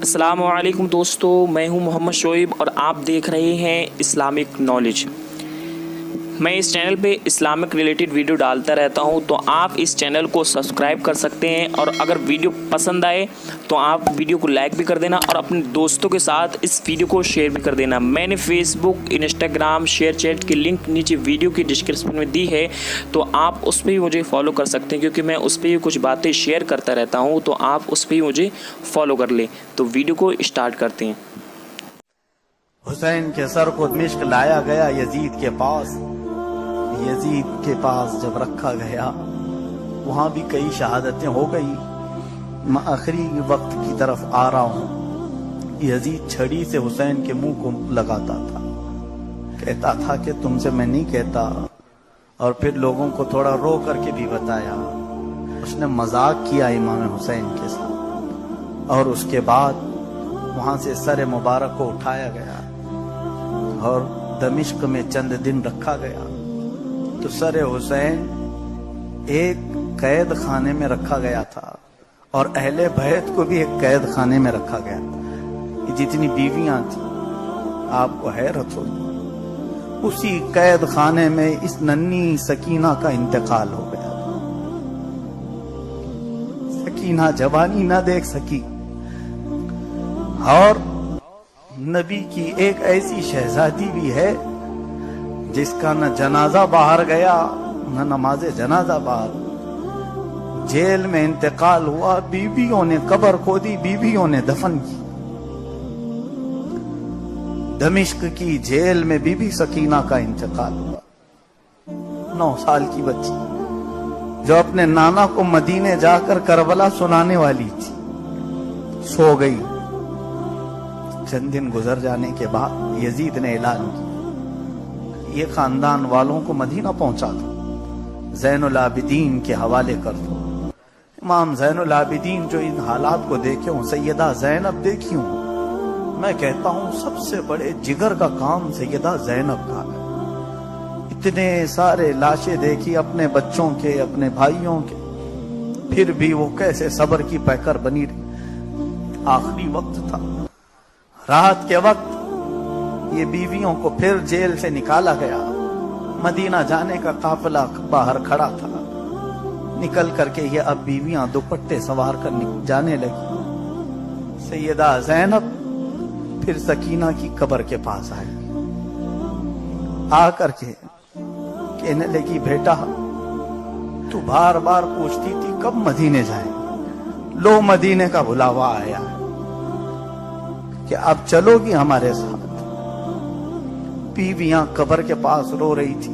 अस्सलाम वालेकुम दोस्तों, मैं हूं मोहम्मद शोएब और आप देख रहे हैं इस्लामिक नॉलेज। मैं इस चैनल पे इस्लामिक रिलेटेड वीडियो डालता रहता हूं, तो आप इस चैनल को सब्सक्राइब कर सकते हैं। और अगर वीडियो पसंद आए तो आप वीडियो को लाइक भी कर देना और अपने दोस्तों के साथ इस वीडियो को शेयर भी कर देना। मैंने फेसबुक, इंस्टाग्राम, शेयर चैट की लिंक नीचे वीडियो की डिस्क्रिप्शन में दी है, तो आप उस पर भी मुझे फॉलो कर सकते हैं, क्योंकि मैं उस पर भी कुछ बातें शेयर करता रहता हूँ, तो आप उस पर भी मुझे फॉलो कर लें। तो वीडियो को स्टार्ट करते हैं। हुसैन के सर को दमिश्क लाया गया यजीद के पास। यजीद के पास जब रखा गया, वहां भी कई शहादतें हो गई। मैं आखिरी वक्त की तरफ आ रहा हूं। यजीद छड़ी से हुसैन के मुंह को लगाता था, कहता था कि तुमसे मैं नहीं कहता, और फिर लोगों को थोड़ा रो करके भी बताया। उसने मजाक किया इमाम हुसैन के साथ, और उसके बाद वहां से सर मुबारक को उठाया गया और दमिश्क में चंद दिन रखा गया। तो सर हुसैन एक कैद खाने में रखा गया था, और अहले बैत को भी एक कैद खाने में रखा गया था। जितनी बीवियां थी, आपको हैरत होगी, उसी कैद खाने में इस नन्ही सकीना का इंतकाल हो गया। सकीना जवानी ना देख सकी, और नबी की एक ऐसी शहजादी भी है जिसका न जनाजा बाहर गया, न नमाज जनाजा बाहर। जेल में इंतकाल हुआ, बीवियों ने कब्र खोदी, बीवियों ने दफन की। दमिश्क की जेल में बीबी सकीना का इंतकाल हुआ। 9 साल की बच्ची जो अपने नाना को मदीने जाकर करबला सुनाने वाली थी, सो गई। चंद दिन गुजर जाने के बाद यजीद ने ऐलान किया, ये खानदान वालों को मदीना पहुंचा दो, ज़ैनुल आबिदीन के हवाले कर दो। इमाम ज़ैनुल आबिदीन जो इन हालात को देखे हों, सैयदा ज़ैनब देखी हूं, मैं कहता हूं सबसे बड़े जिगर का काम सैयदा ज़ैनब का है। इतने सारे लाशें देखी अपने बच्चों के, अपने भाइयों के, फिर भी वो कैसे सब्र की पैकर बनी रही। आखिरी वक्त था, रात के वक्त ये बीवियों को फिर जेल से निकाला गया। मदीना जाने का काफिला बाहर खड़ा था। निकल करके ये अब बीवियां दुपट्टे सवार कर जाने लगी। सैयदा ज़ैनब फिर सकीना की कब्र के पास आई। आकर के कहने लगी, बेटा तू बार बार पूछती थी कब मदीने जाएंगे, लो मदीने का बुलावा आया कि अब चलोगी हमारे साथ। बीवियां कब्र के पास रो रही थी।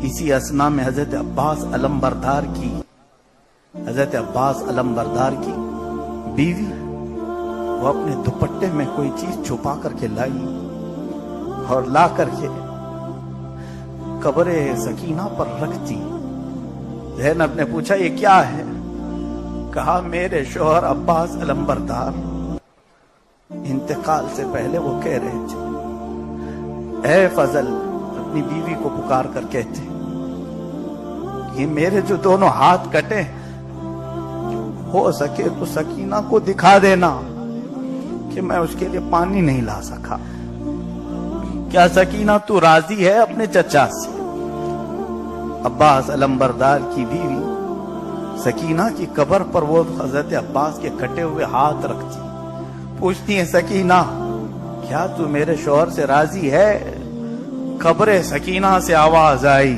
इसी असना में हजरत अब्बास अलमबरदार की बीवी, वो अपने दुपट्टे में कोई चीज छुपा करके लाई, और ला करके कब्र सकीना पर रखती। ज़ैनब ने पूछा, ये क्या है? कहा, मेरे शोहर अब्बास अलमबरदार इंतकाल से पहले वो कह रहे थे, ऐ फजल, अपनी बीवी को पुकार कर कहते, ये मेरे जो दोनों हाथ कटे, हो सके तो सकीना को दिखा देना कि मैं उसके लिए पानी नहीं ला सका। क्या सकीना तू राजी है अपने चचा से? अब्बास अलमबरदार की बीवी सकीना की कब्र पर वो हजरत अब्बास के कटे हुए हाथ रखती, पूछती है, सकीना क्या तू मेरे शौहर से राजी है? कब्र सकीना से आवाज आई,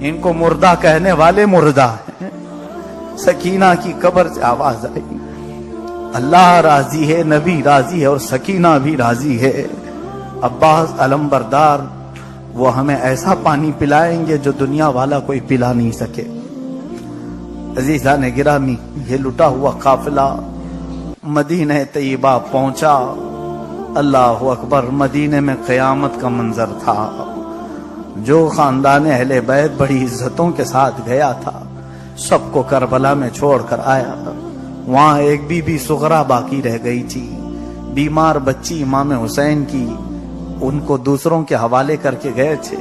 इनको मुर्दा कहने वाले मुर्दा हैं। सकीना की कब्र से आवाज आई, अल्लाह राजी है, नबी राजी है, और सकीना भी राजी है। अब्बास अलमबरदार वो हमें ऐसा पानी पिलाएंगे जो दुनिया वाला कोई पिला नहीं सके। अजीजा ने गिरामी, ये लुटा हुआ काफिला मदीने तैयबा पहुंचा। अल्लाह अकबर, मदीने में क़यामत का मंजर था। जो खानदान अहले बैत बड़ी इज्जतों के साथ गया था, सबको करबला में छोड़कर आया। वहां एक बीबी सुगरा बाकी रह गई थी, बीमार बच्ची इमाम हुसैन की, उनको दूसरों के हवाले करके गए थे,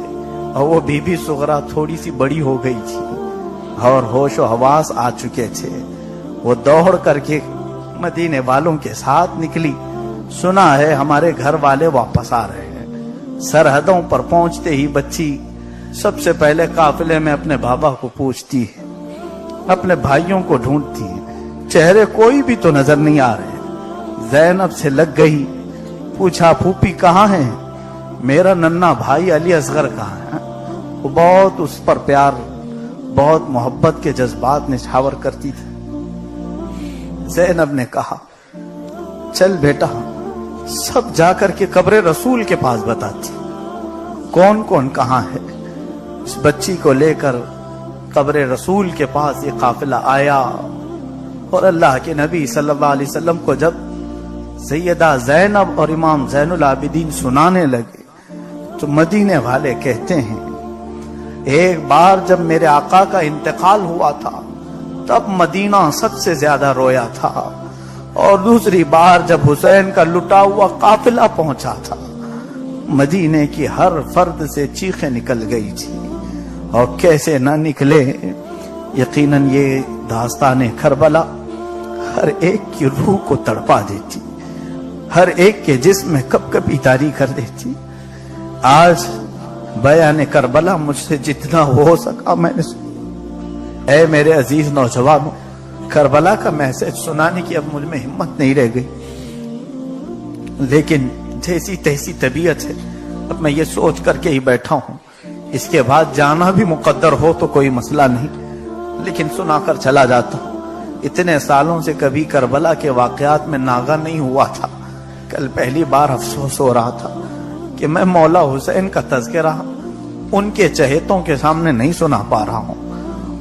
और वो बीबी सुगरा थोड़ी सी बड़ी हो गई थी और होश व हवास आ चुके थे। वो दौड़ करके मदीने वालों के साथ निकली। सुना है हमारे घर वाले वापस आ रहे हैं। सरहदों पर पहुंचते ही बच्ची सबसे पहले काफिले में अपने बाबा को पूछती है, अपने भाइयों को ढूंढती है, चेहरे कोई भी तो नजर नहीं आ रहे। ज़ैनब से लग गई, पूछा फूफी कहाँ है, मेरा नन्ना भाई अली असगर कहाँ है। वो बहुत उस पर प्यार, बहुत मोहब्बत के जज्बात निछावर करती थी। ज़ैनब ने कहा, चल बेटा सब जाकर के कब्र रसूल के पास बताती कौन कौन कहाँ है। इस बच्ची को लेकर कब्र रसूल के पास ये काफिला आया और अल्लाह के नबी सल्लल्लाहु अलैहि वसल्लम को जब सैयदा ज़ैनब और इमाम ज़ैनुल आबिदीन सुनाने लगे तो मदीने वाले कहते हैं, एक बार जब मेरे आका का इंतकाल हुआ था तब मदीना सबसे ज्यादा रोया था, और दूसरी बार जब हुसैन का लुटा हुआ काफिला पहुंचा था, मदीने की हर फर्द से चीखें निकल गई थी। और कैसे ना निकले, यकीनन ये दास्तान करबला हर एक की रूह को तड़पा देती, हर एक के जिस्म में कपकपी तारी कर देती। आज बयान करबला मुझसे जितना हो सका मैंने सुना। ऐ मेरे अजीज नौजवानों, करबला का मैसेज सुनाने की अब मुझ में हिम्मत नहीं रह गई, लेकिन जैसी तैसी तबीयत है, अब मैं ये सोच करके ही बैठा हूं, इसके बाद जाना भी मुकद्दर हो तो कोई मसला नहीं, लेकिन सुनाकर चला जाता हूं। इतने सालों से कभी करबला के वाकयात में नागा नहीं हुआ था। कल पहली बार अफसोस हो रहा था कि मैं मौला हुसैन का तज़किरा उनके चहेतों के सामने नहीं सुना पा रहा हूं।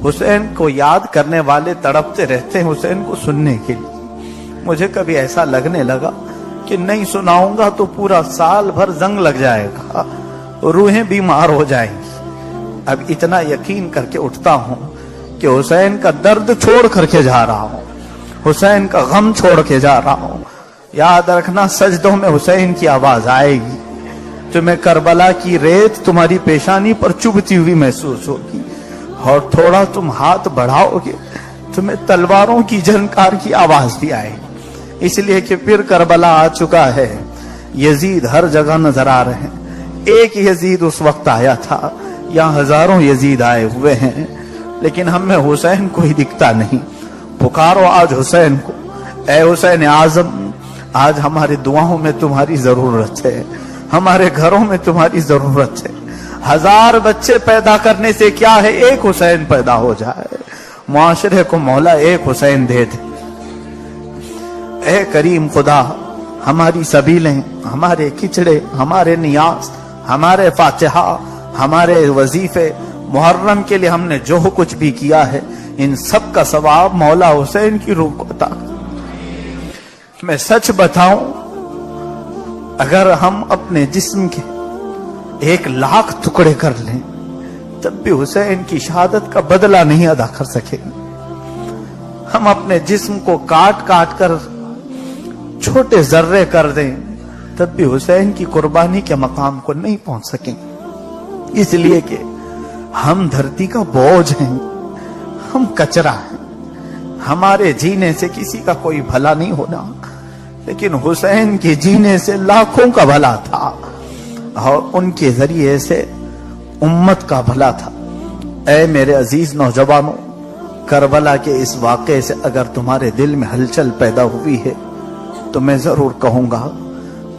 हुसैन को याद करने वाले तड़पते रहते हैं हुसैन को सुनने के लिए। मुझे कभी ऐसा लगने लगा कि नहीं सुनाऊंगा तो पूरा साल भर जंग लग जाएगा, रूहें बीमार हो जाएंगी। अब इतना यकीन करके उठता हूं कि हुसैन का दर्द छोड़ करके जा रहा हूं, हुसैन का गम छोड़ के जा रहा हूं। याद रखना, सजदों में हुसैन की आवाज आएगी, तुम्हें करबला की रेत तुम्हारी पेशानी पर चुभती हुई महसूस होगी, और थोड़ा तुम हाथ बढ़ाओगे तुम्हें तलवारों की झनकार की आवाज भी आएगी। इसलिए कि फिर करबला आ चुका है, यजीद हर जगह नजर आ रहे हैं। एक यजीद उस वक्त आया था, यहाँ हजारों यजीद आए हुए हैं, लेकिन हमें हुसैन को ही दिखता नहीं। पुकारो आज हुसैन को, ऐ हुसैन आजम, आज हमारी दुआओं में तुम्हारी जरूरत है, हमारे घरों में तुम्हारी जरूरत है। हजार बच्चे पैदा करने से क्या है, एक हुसैन पैदा हो जाए, मुआशरे को मौला एक हुसैन दे दे। ऐ करीम खुदा, हमारी सबीलें, हमारे खिचड़े, हमारे नियाज, हमारे फातिहा, हमारे वजीफे, मुहर्रम के लिए हमने जो कुछ भी किया है, इन सब का सवाब मौला हुसैन की रूह को अता कर। मैं सच बताऊं, अगर हम अपने जिस्म के 1,00,000 टुकड़े कर लें तब भी हुसैन की शहादत का बदला नहीं अदा कर सकेंगे। हम अपने जिस्म को काट काट कर छोटे जर्रे कर दें तब भी हुसैन की कुर्बानी के मकाम को नहीं पहुंच सकेंगे। इसलिए कि हम धरती का बोझ हैं, हम कचरा हैं, हमारे जीने से किसी का कोई भला नहीं होना, लेकिन हुसैन के जीने से लाखों का भला था, और उनके जरिए से उम्मत का भला था। ऐ मेरे अजीज नौजवानों, करबला के इस वाक़े से अगर तुम्हारे दिल में हलचल पैदा हुई है तो मैं जरूर कहूंगा,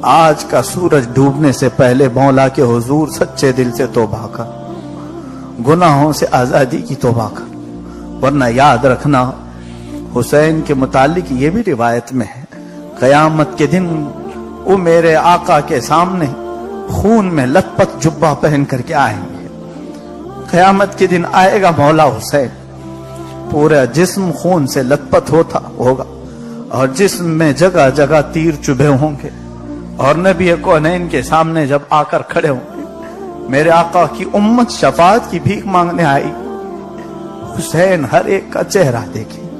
आज का सूरज डूबने से पहले मौला के हुजूर सच्चे दिल से तौबा कर, गुनाहों से आजादी की तौबा कर, वरना याद रखना हुसैन के मुतालिक ये भी रिवायत में है, कयामत के दिन वो मेरे आका के सामने खून में लथपथ जुब्बा पहन करके आएंगे। कयामत के दिन आएगा मौला हुसैन, पूरा जिस्म खून से लथपथ होगा, और जिस्म में जगह जगह तीर चुभे होंगे, और नबी कौनैन के सामने जब आकर खड़े होंगे, मेरे आका की उम्मत शफाअत की भीख मांगने आई, हुसैन हर एक का चेहरा देखेंगे,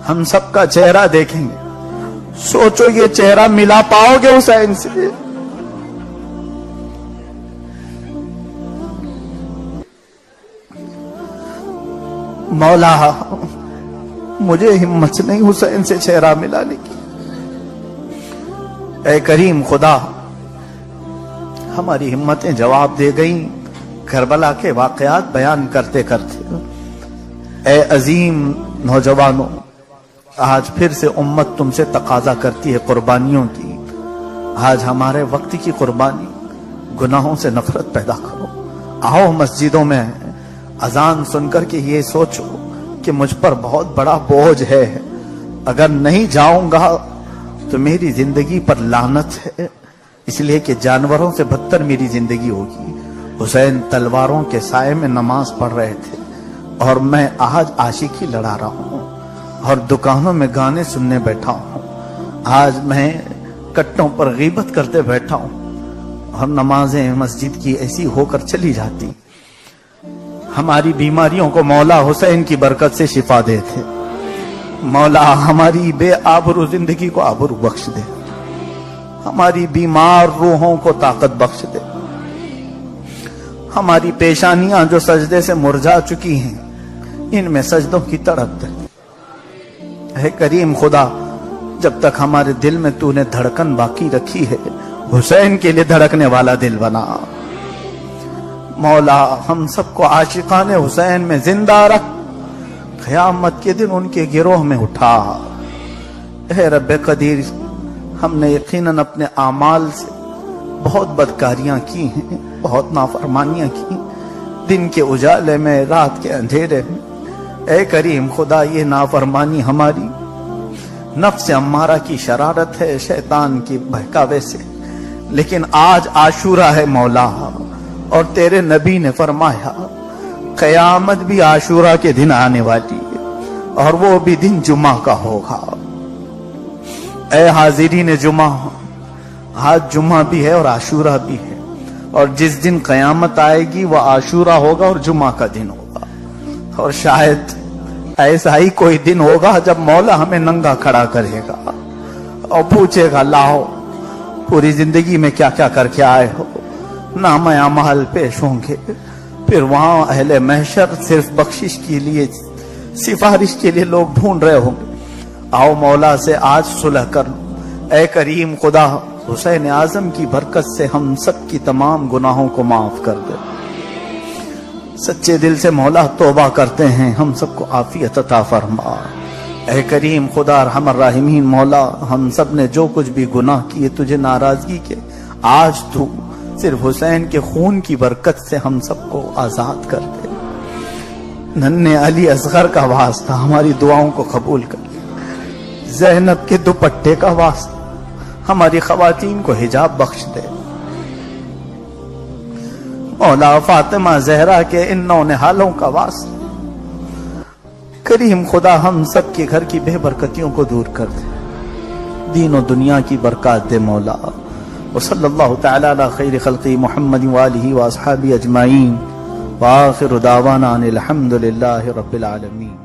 हम सबका चेहरा देखेंगे। सोचो ये चेहरा मिला पाओगे हुसैन से? مجھے ہمت نہیں حسین سے چہرہ ملانے کی۔ اے کریم خدا، ہماری ہمتیں جواب دے گئیں کربلا کے واقعات بیان کرتے کرتے۔ اے عظیم نوجوانوں، آج پھر سے امت تم سے تقاضا کرتی ہے قربانیوں کی۔ آج ہمارے وقت کی قربانی، گناہوں سے نفرت پیدا کرو۔ آؤ مسجدوں میں اذان سن کر کے یہ سوچو کہ مجھ پر بہت بڑا بوجھ ہے، اگر نہیں جاؤں گا تو میری زندگی پر لعنت ہے، اس لیے کہ جانوروں سے بدتر میری زندگی ہوگی۔ حسین تلواروں کے سائے میں نماز پڑھ رہے تھے اور میں آج عاشقی لڑا رہا ہوں اور دکانوں میں گانے سننے بیٹھا ہوں۔ آج میں کٹوں پر غیبت کرتے بیٹھا ہوں اور نمازیں مسجد کی ایسی ہو کر چلی جاتی۔ ہماری بیماریوں کو مولا حسین کی برکت سے شفا دے تھے۔ مولا ہماری بے آبرو زندگی کو آبرو بخش دے، ہماری بیمار روحوں کو طاقت بخش دے، ہماری پیشانیاں جو سجدے سے مرجھا چکی ہیں ان میں سجدوں کی تڑپ دے۔ اے کریم خدا، جب تک ہمارے دل میں تو نے دھڑکن باقی رکھی ہے، حسین کے لیے دھڑکنے والا دل بنا۔ مولا ہم سب کو عاشقان حسین میں زندہ رکھ، قیامت کے دن ان کے گروہ میں اٹھا۔ اے رب قدیر، ہم نے یقیناً اپنے اعمال سے بہت بدکاریاں کی ہیں، بہت نافرمانیاں کی، دن کے اجالے میں، رات کے اندھیرے میں۔ اے کریم خدا، یہ نافرمانی ہماری نفس امارہ کی شرارت ہے، شیطان کی بہکاوے سے، لیکن آج عاشورہ ہے مولا، اور تیرے نبی نے فرمایا قیامت بھی عاشورہ کے دن آنے والی ہے اور وہ بھی دن جمعہ کا ہوگا۔ اے حاضرین جمعہ، آج جمعہ بھی ہے اور عاشورہ بھی ہے، اور جس دن قیامت آئے گی وہ عاشورہ ہوگا اور جمعہ کا دن ہوگا، اور شاید ایسا ہی کوئی دن ہوگا جب مولا ہمیں ننگا کھڑا کرے گا اور پوچھے گا لاؤ پوری زندگی میں کیا کیا کر کے آئے ہو، نام اعمال پیش ہوں گے، پھر وہاں اہل محشر صرف بخشش کے لیے، سفارش کے لیے لوگ ڈھونڈ رہے ہوں گے۔ آؤ مولا سے آج صلح کر لو۔ اے کریم خدا، حسین اعظم کی برکت سے ہم سب کی تمام گناہوں کو معاف کر دے۔ سچے دل سے مولا توبہ کرتے ہیں، ہم سب کو عافیت عطا فرما۔ اے کریم خدا ارحم الراحمین، مولا ہم سب نے جو کچھ بھی گناہ کیے تجھے ناراضگی کے، آج تو صرف حسین کے خون کی برکت سے ہم سب کو آزاد کر دے۔ ننھے علی اصغر کا واسطہ ہماری دعاؤں کو قبول کر، زینب کے دوپٹے کا واسطہ ہماری خواتین کو حجاب بخش دے، مولا فاطمہ زہرا کے ان نونہالوں کا واسطہ کریم خدا ہم سب کے گھر کی بے برکتیوں کو دور کر دے، دین و دنیا کی برکات دے مولا۔ وصلی اللہ تعالی علی خیر خلقی محمد وآلہ واصحابہ اجمعین، وآخر دعوانا ان الحمد للہ رب العالمین۔